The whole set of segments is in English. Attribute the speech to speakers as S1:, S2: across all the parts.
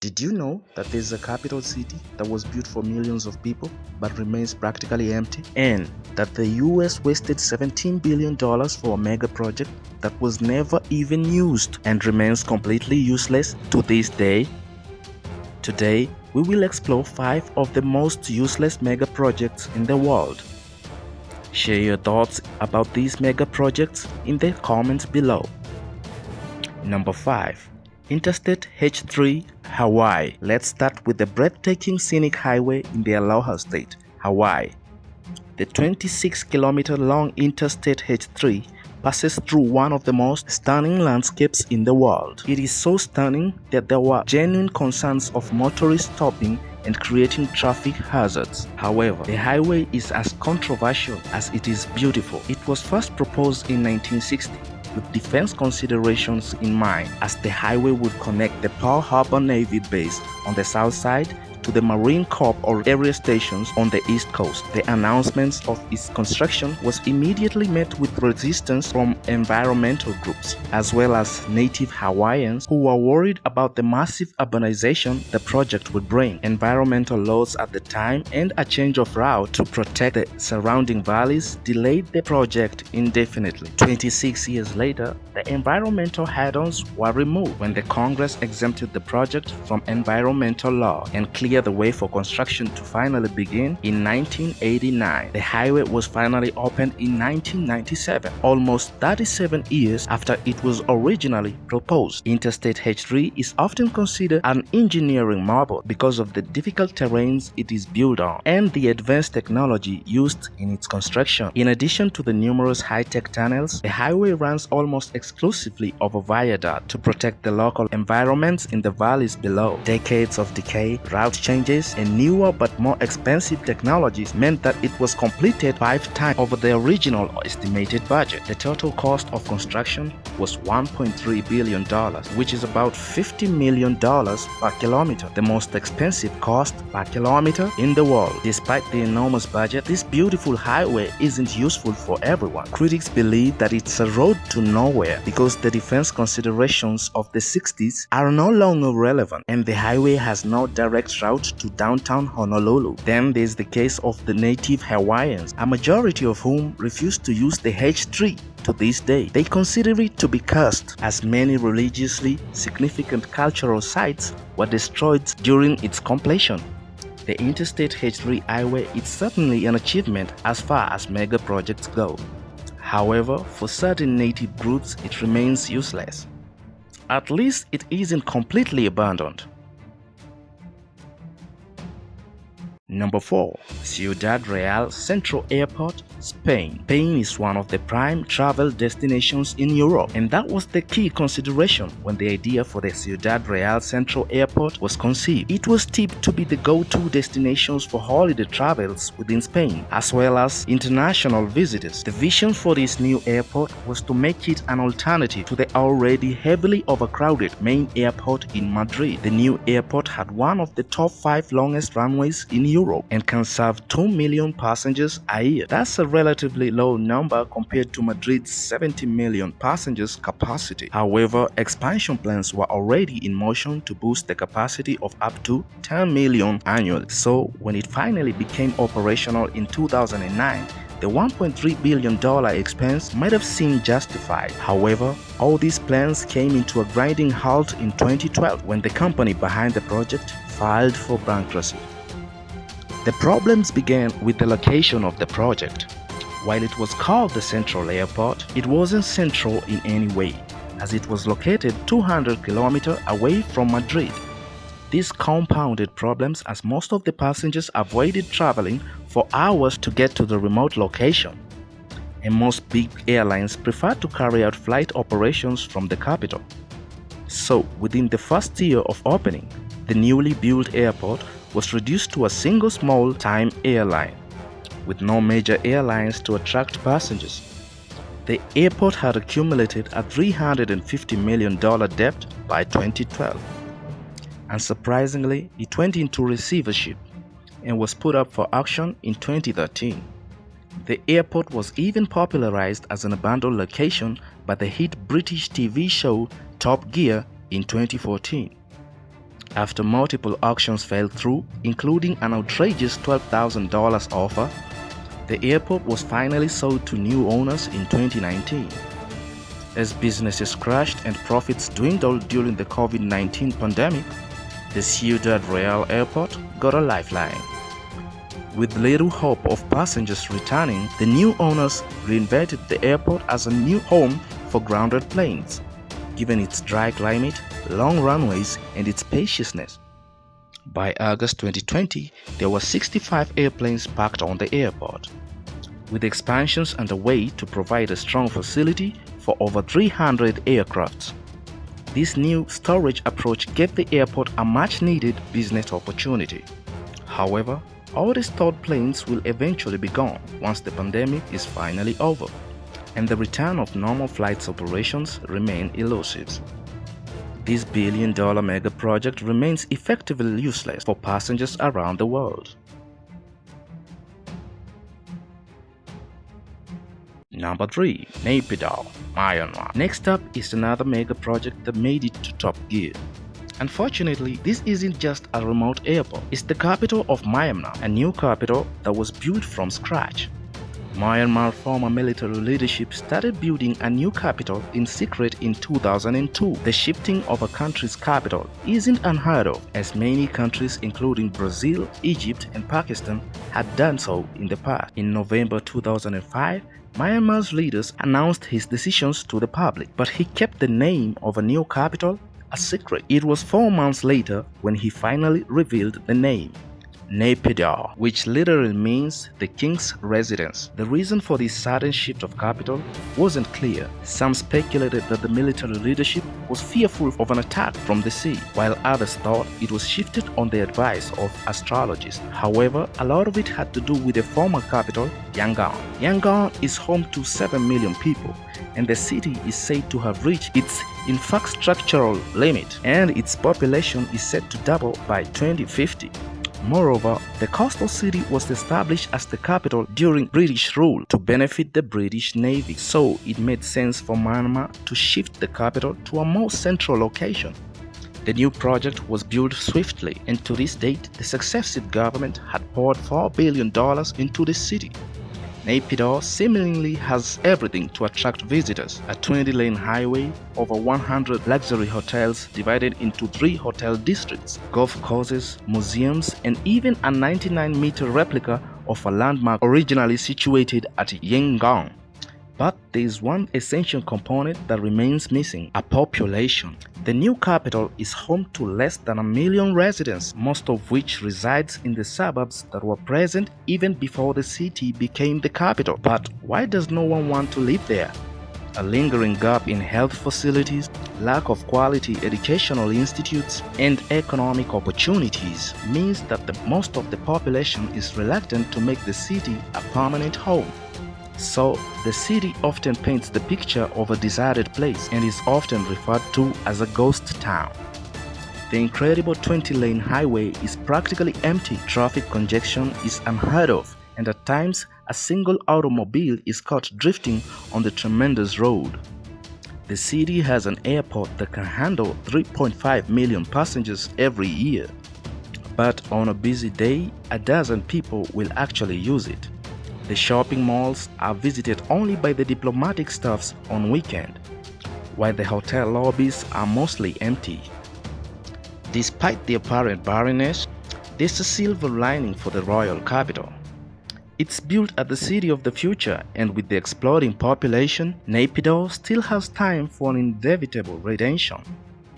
S1: Did you know that there's a capital city that was built for millions of people but remains practically empty? And that the US wasted $17 billion for a mega project that was never even used and remains completely useless to this day? Today, we will explore 5 of the most useless mega projects in the world. Share your thoughts about these mega projects in the comments below. Number 5. Interstate H3, Hawaii. Let's start with the breathtaking scenic highway in the Aloha State, Hawaii. The 26-kilometer long Interstate H3 passes through one of the most stunning landscapes in the world. It is so stunning that there were genuine concerns of motorists stopping and creating traffic hazards. However, the highway is as controversial as it is beautiful. It was first proposed in 1960 with defense considerations in mind, as the highway would connect the Pearl Harbor Navy base on the south side to the Marine Corps or area stations on the east coast. The announcement of its construction was immediately met with resistance from environmental groups, as well as native Hawaiians who were worried about the massive urbanization the project would bring. Environmental laws at the time and a change of route to protect the surrounding valleys delayed the project indefinitely. 26 years later, the environmental add-ons were removed when the Congress exempted the project from environmental law and cleared the way for construction to finally begin in 1989. The highway was finally opened in 1997, almost 37 years after it was originally proposed. Interstate H3 is often considered an engineering marvel because of the difficult terrains it is built on and the advanced technology used in its construction. In addition to the numerous high-tech tunnels, the highway runs almost exclusively over viaduct to protect the local environments in the valleys below. Decades of decay, route changes, and newer but more expensive technologies meant that it was completed 5 times over the original estimated budget. The total cost of construction was $1.3 billion, which is about $50 million per kilometer, the most expensive cost per kilometer in the world. Despite the enormous budget, this beautiful highway isn't useful for everyone. Critics believe that it's a road to nowhere because the defense considerations of the 60s are no longer relevant and the highway has no direct route to downtown Honolulu. Then there's the case of the native Hawaiians, a majority of whom refuse to use the H3 to this day. They consider it to be cursed, as many religiously significant cultural sites were destroyed during its completion. The Interstate H3 highway is certainly an achievement as far as mega projects go. However, for certain native groups it remains useless. At least it isn't completely abandoned. Number 4. Ciudad Real Central Airport, Spain. Spain is one of the prime travel destinations in Europe, and that was the key consideration when the idea for the Ciudad Real Central Airport was conceived. It was tipped to be the go-to destinations for holiday travels within Spain, as well as international visitors. The vision for this new airport was to make it an alternative to the already heavily overcrowded main airport in Madrid. The new airport had one of the top 5 longest runways in Europe and can serve 2 million passengers a year. That's a relatively low number compared to Madrid's 70 million passengers capacity. However, expansion plans were already in motion to boost the capacity of up to 10 million annually. So when it finally became operational in 2009, the $1.3 billion expense might have seemed justified. However, all these plans came into a grinding halt in 2012 when the company behind the project filed for bankruptcy. The problems began with the location of the project. While it was called the Central Airport, it wasn't central in any way, as it was located 200 kilometers away from Madrid. This compounded problems as most of the passengers avoided traveling for hours to get to the remote location, and most big airlines preferred to carry out flight operations from the capital. So, within the first year of opening, the newly built airport was reduced to a single small-time airline, with no major airlines to attract passengers. The airport had accumulated a $350 million debt by 2012. And surprisingly, it went into receivership and was put up for auction in 2013. The airport was even popularized as an abandoned location by the hit British TV show Top Gear in 2014. After multiple auctions fell through, including an outrageous $12,000 offer, the airport was finally sold to new owners in 2019. As businesses crashed and profits dwindled during the COVID-19 pandemic, the Ciudad Real airport got a lifeline. With little hope of passengers returning, the new owners reinvented the airport as a new home for grounded planes, given its dry climate, long runways, and its spaciousness. By August 2020, there were 65 airplanes parked on the airport, with expansions underway to provide a strong facility for over 300 aircrafts. This new storage approach gave the airport a much-needed business opportunity. However, all the stored planes will eventually be gone once the pandemic is finally over, and the return of normal flights operations remain elusive. This billion-dollar mega project remains effectively useless for passengers around the world. Number 3. Naypyidaw, Myanmar. Next up is another mega project that made it to top gear. Unfortunately, this isn't just a remote airport, it's the capital of Myanmar, a new capital that was built from scratch. Myanmar former military leadership started building a new capital in secret in 2002. The shifting of a country's capital isn't unheard of, as many countries including Brazil, Egypt, and Pakistan had done so in the past. In November 2005, Myanmar's leaders announced his decisions to the public, but he kept the name of a new capital a secret. It was 4 months later when he finally revealed the name, Naypyidaw, which literally means the king's residence. The reason for this sudden shift of capital wasn't clear. Some speculated that the military leadership was fearful of an attack from the sea, while others thought it was shifted on the advice of astrologists. However, a lot of it had to do with the former capital, Yangon. Yangon is home to 7 million people, and the city is said to have reached its infrastructural limit, and its population is set to double by 2050. Moreover, the coastal city was established as the capital during British rule to benefit the British Navy, so it made sense for Myanmar to shift the capital to a more central location. The new project was built swiftly, and to this date, the successive government had poured $4 billion into the city. Naypyidaw seemingly has everything to attract visitors: a 20-lane highway, over 100 luxury hotels divided into 3 hotel districts, golf courses, museums, and even a 99-meter replica of a landmark originally situated at Yangon. But there is one essential component that remains missing: a population. The new capital is home to less than 1 million residents, most of which resides in the suburbs that were present even before the city became the capital. But why does no one want to live there? A lingering gap in health facilities, lack of quality educational institutes, and economic opportunities means that most of the population is reluctant to make the city a permanent home. So, the city often paints the picture of a deserted place and is often referred to as a ghost town. The incredible 20-lane highway is practically empty, traffic congestion is unheard of, and at times a single automobile is caught drifting on the tremendous road. The city has an airport that can handle 3.5 million passengers every year. But on a busy day, a dozen people will actually use it. The shopping malls are visited only by the diplomatic staffs on weekend, while the hotel lobbies are mostly empty. Despite the apparent barrenness, there's a silver lining for the royal capital. It's built at the city of the future, and with the exploding population, Naypyidaw still has time for an inevitable redemption.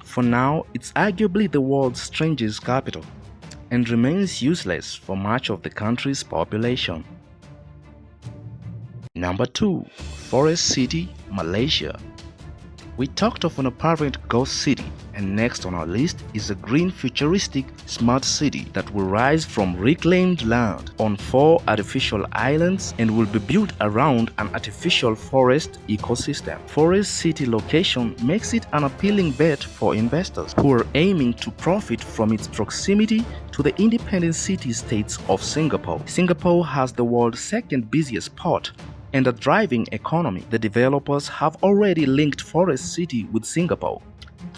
S1: For now, it's arguably the world's strangest capital, and remains useless for much of the country's population. Number 2. Forest City, Malaysia. We talked of an apparent ghost city, and next on our list is a green futuristic smart city that will rise from reclaimed land on 4 artificial islands and will be built around an artificial forest ecosystem. Forest City location makes it an appealing bet for investors who are aiming to profit from its proximity to the independent city-states of Singapore. Singapore has the world's second busiest port and a thriving economy. The developers have already linked Forest City with Singapore,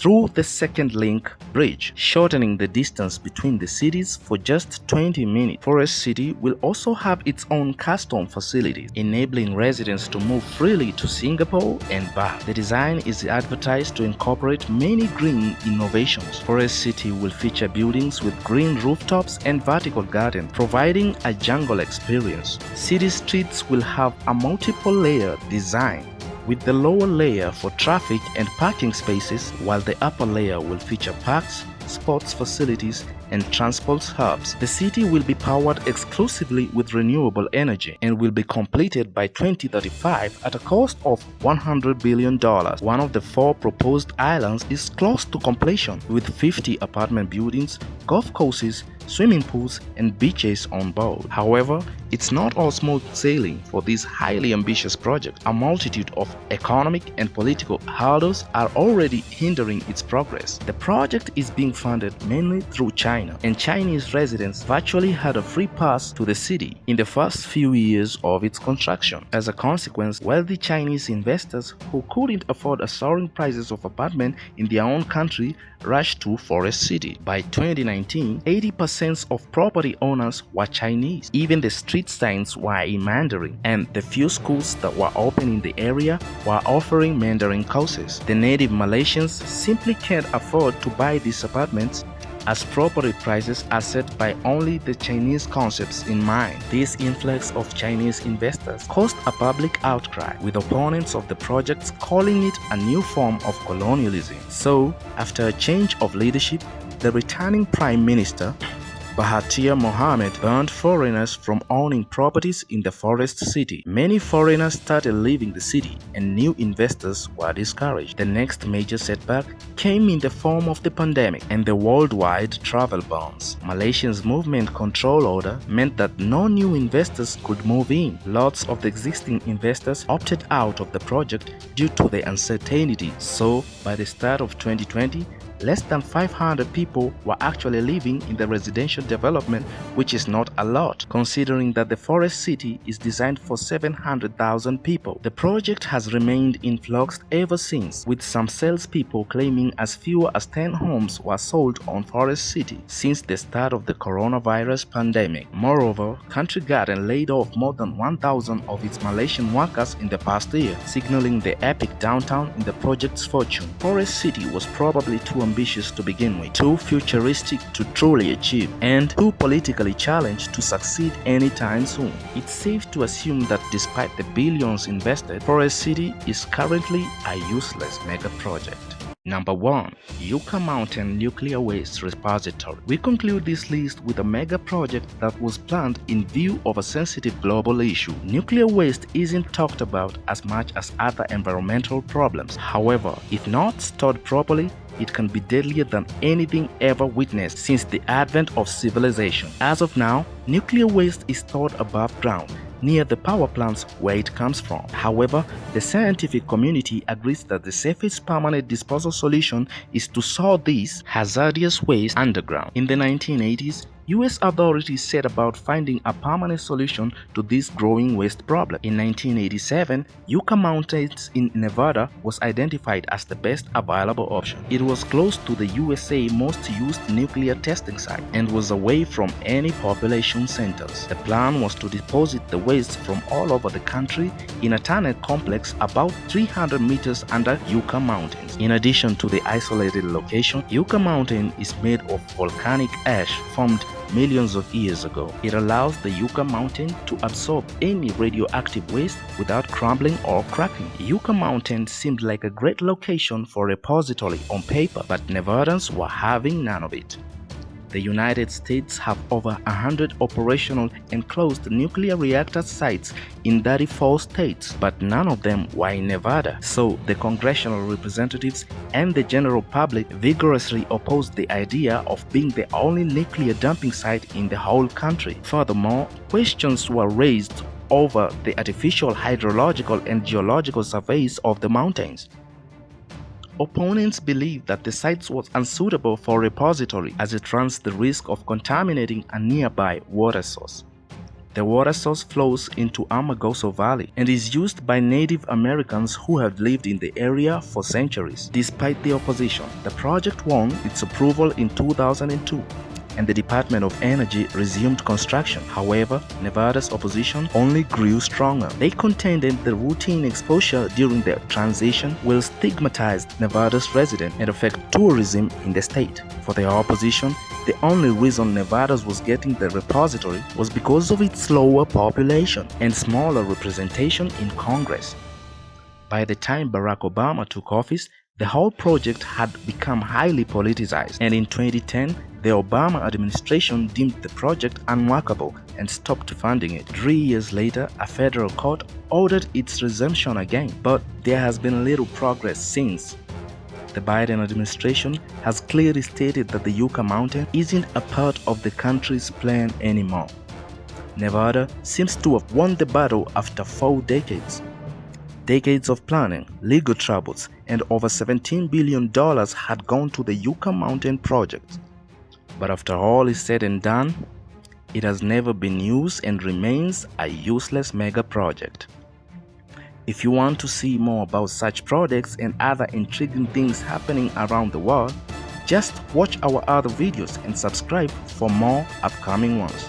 S1: through the second link bridge, shortening the distance between the cities for just 20 minutes. Forest City will also have its own custom facilities, enabling residents to move freely to Singapore and back. The design is advertised to incorporate many green innovations. Forest City will feature buildings with green rooftops and vertical gardens, providing a jungle experience. City streets will have a multiple-layer design, with the lower layer for traffic and parking spaces, while the upper layer will feature parks, sports facilities, and transport hubs. The city will be powered exclusively with renewable energy and will be completed by 2035 at a cost of $100 billion. One of the 4 proposed islands is close to completion, with 50 apartment buildings, golf courses, swimming pools, and beaches on board. However, it's not all smooth sailing for this highly ambitious project. A multitude of economic and political hurdles are already hindering its progress. The project is being funded mainly through China, and Chinese residents virtually had a free pass to the city in the first few years of its construction. As a consequence, wealthy Chinese investors who couldn't afford soaring prices of apartments in their own country rushed to Forest City. By 2019, 80% of property owners were Chinese. Even the street signs were in Mandarin, and the few schools that were open in the area were offering Mandarin courses. The native Malaysians simply can't afford to buy these apartments, as property prices are set by only the Chinese concepts in mind. This influx of Chinese investors caused a public outcry, with opponents of the project calling it a new form of colonialism. So, after a change of leadership, the returning Prime Minister, Mahathir Mohamad, banned foreigners from owning properties in the Forest City. Many foreigners started leaving the city, and new investors were discouraged. The next major setback came in the form of the pandemic and the worldwide travel bans. Malaysia's movement control order meant that no new investors could move in. Lots of the existing investors opted out of the project due to the uncertainty. So, by the start of 2020, less than 500 people were actually living in the residential development, which is not a lot, considering that the Forest City is designed for 700,000 people. The project has remained in flux ever since, with some salespeople claiming as few as 10 homes were sold on Forest City since the start of the coronavirus pandemic. Moreover, Country Garden laid off more than 1,000 of its Malaysian workers in the past year, signaling the epic downturn in the project's fortune. Forest City was probably too ambitious to begin with, too futuristic to truly achieve, and too politically challenged to succeed anytime soon. It's safe to assume that despite the billions invested, Forest City is currently a useless mega project. Number 1. Yucca Mountain Nuclear Waste Repository. We conclude this list with a mega project that was planned in view of a sensitive global issue. Nuclear waste isn't talked about as much as other environmental problems. However, if not stored properly, it can be deadlier than anything ever witnessed since the advent of civilization. As of now, nuclear waste is stored above ground, near the power plants where it comes from. However, the scientific community agrees that the safest permanent disposal solution is to store this hazardous waste underground. In the 1980s, US authorities set about finding a permanent solution to this growing waste problem. In 1987, Yucca Mountains in Nevada was identified as the best available option. It was close to the USA's most used nuclear testing site and was away from any population centers. The plan was to deposit the waste from all over the country in a tunnel complex about 300 meters under Yucca Mountains. In addition to the isolated location, Yucca Mountain is made of volcanic ash formed millions of years ago. It allows the Yucca Mountain to absorb any radioactive waste without crumbling or cracking. Yucca Mountain seemed like a great location for a repository on paper, but Nevadans were having none of it. The United States have over 100 operational enclosed nuclear reactor sites in 34 states, but none of them were in Nevada. So the congressional representatives and the general public vigorously opposed the idea of being the only nuclear dumping site in the whole country. Furthermore, questions were raised over the artificial hydrological and geological surveys of the mountains. Opponents believe that the site was unsuitable for repository as it runs the risk of contaminating a nearby water source. The water source flows into Amargoso Valley and is used by Native Americans who have lived in the area for centuries. Despite the opposition, the project won its approval in 2002 and the Department of Energy resumed construction. However, Nevada's opposition only grew stronger. They contended the routine exposure during the transition will stigmatize Nevada's residents and affect tourism in the state. For the opposition, the only reason Nevada was getting the repository was because of its lower population and smaller representation in Congress. By the time Barack Obama took office, the whole project had become highly politicized, and in 2010, the Obama administration deemed the project unworkable and stopped funding it. 3 years later, a federal court ordered its resumption again, but there has been little progress since. The Biden administration has clearly stated that the Yucca Mountain isn't a part of the country's plan anymore. Nevada seems to have won the battle after 4 decades. Decades of planning, legal troubles, and over $17 billion had gone to the Yucca Mountain project. But after all is said and done, it has never been used and remains a useless mega project. If you want to see more about such projects and other intriguing things happening around the world, just watch our other videos and subscribe for more upcoming ones.